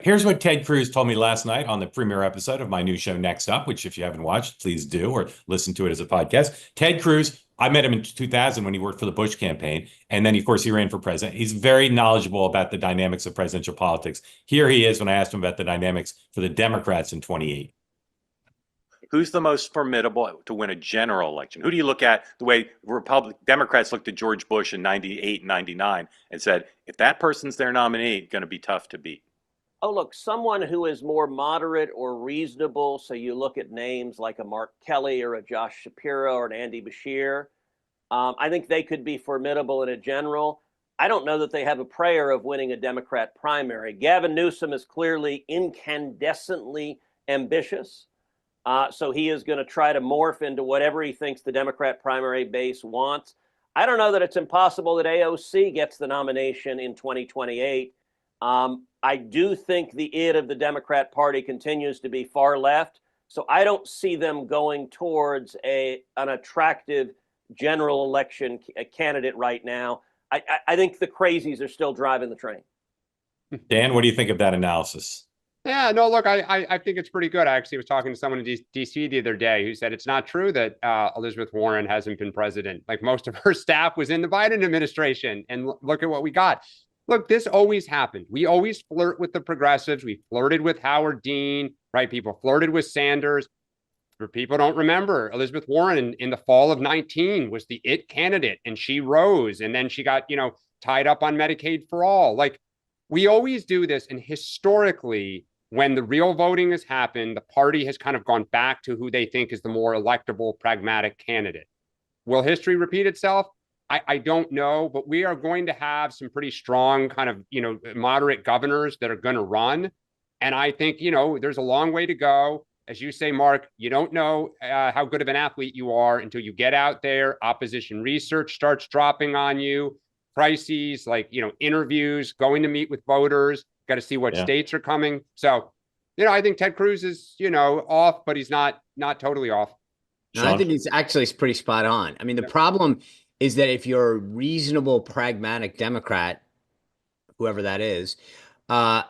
Here's what Ted Cruz told me last night on the premiere episode of my new show, Next Up, which if you haven't watched, please do or listen to it as a podcast. Ted Cruz, I met him in 2000 when he worked for the Bush campaign. And then, of course, he ran for president. He's very knowledgeable about the dynamics of presidential politics. Here he is when I asked him about the dynamics for the Democrats in 28. Who's the most formidable to win a general election? Who do you look at the way Democrats looked at George Bush in 98, 99 and said, if that person's their nominee, it's going to be tough to beat? Oh, look, someone who is more moderate or reasonable. So you look at names like a Mark Kelly or a Josh Shapiro or an Andy Bashir. I think they could be formidable in a general. I don't know that they have a prayer of winning a Democrat primary. Gavin Newsom is clearly incandescently ambitious. So he is going to try to morph into whatever he thinks the Democrat primary base wants. I don't know that it's impossible that AOC gets the nomination in 2028. I do think the id of the Democrat Party continues to be far left. So I don't see them going towards an attractive general election candidate right now. I think the crazies are still driving the train. Dan, what do you think of that analysis? Yeah, no, look, I think it's pretty good. I actually was talking to someone in D.C. the other day who said it's not true that Elizabeth Warren hasn't been president. Like most of her staff was in the Biden administration. And look at what we got. Look, this always happened. We always flirt with the progressives. We flirted with Howard Dean, right? People flirted with Sanders. For people don't remember, Elizabeth Warren in the fall of 19 was the it candidate, and she rose, and then she got, tied up on Medicaid for all. Like, we always do this, and historically, when the real voting has happened, the party has kind of gone back to who they think is the more electable, pragmatic candidate. Will history repeat itself? I don't know, but we are going to have some pretty strong kind of, moderate governors that are going to run. And I think, there's a long way to go. As you say, Mark, you don't know how good of an athlete you are until you get out there. Opposition research starts dropping on you. Crises like, interviews, going to meet with voters, got to see what states are coming. So, I think Ted Cruz is, off, but he's not totally off. No, I think it's pretty spot on. I mean, the problem is that if you're a reasonable, pragmatic Democrat, whoever that is,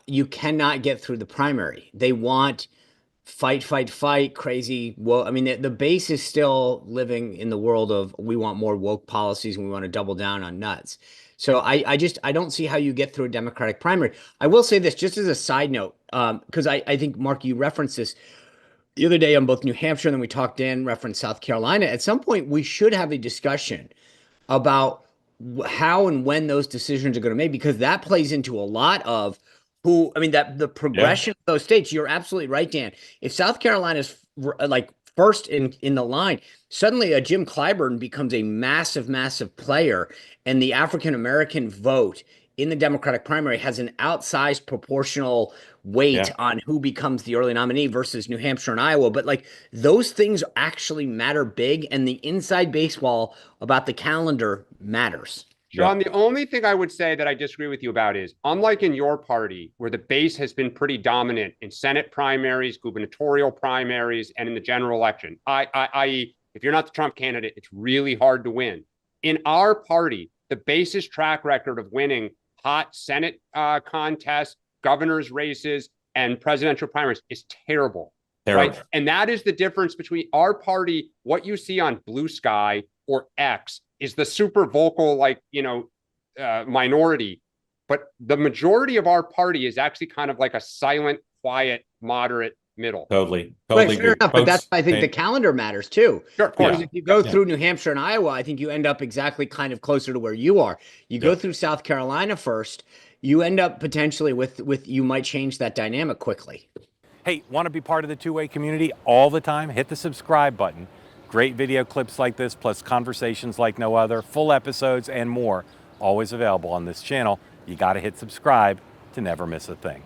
you cannot get through the primary. They want fight, crazy. Well, I mean, the base is still living in the world of we want more woke policies and we want to double down on nuts. So I don't see how you get through a Democratic primary. I will say this just as a side note, because I think, Mark, you referenced this the other day on both New Hampshire and then we talked, Dan referenced South Carolina. At some point, we should have a discussion about how and when those decisions are going to be made, because that plays into a lot of that the progression of those states. You're absolutely right, Dan. If South Carolina's like first in the line, suddenly a Jim Clyburn becomes a massive player, and the African-American vote in the Democratic primary has an outsized proportional weight on who becomes the early nominee versus New Hampshire and Iowa. But like those things actually matter big, and the inside baseball about the calendar matters. Sean, the only thing I would say that I disagree with you about is, unlike in your party, where the base has been pretty dominant in Senate primaries, gubernatorial primaries, and in the general election, i.e., if you're not the Trump candidate, it's really hard to win. In our party, the base's track record of winning hot Senate contests, governor's races, and presidential primaries is terrible. Right? And that is the difference between our party. What you see on Blue Sky or X is the super vocal, minority. But the majority of our party is actually kind of like a silent, quiet, moderate middle. Totally right, fair enough, but that's why I think the calendar matters too. Sure, of course. Because if you go through New Hampshire and Iowa, I think you end up exactly kind of closer to where you are. You go through South Carolina first, you end up potentially with you might change that dynamic quickly. Hey, want to be part of the two-way community all the time? Hit the subscribe button. Great video clips like this, plus conversations like no other, full episodes and more, always available on this channel. You got to hit subscribe to never miss a thing.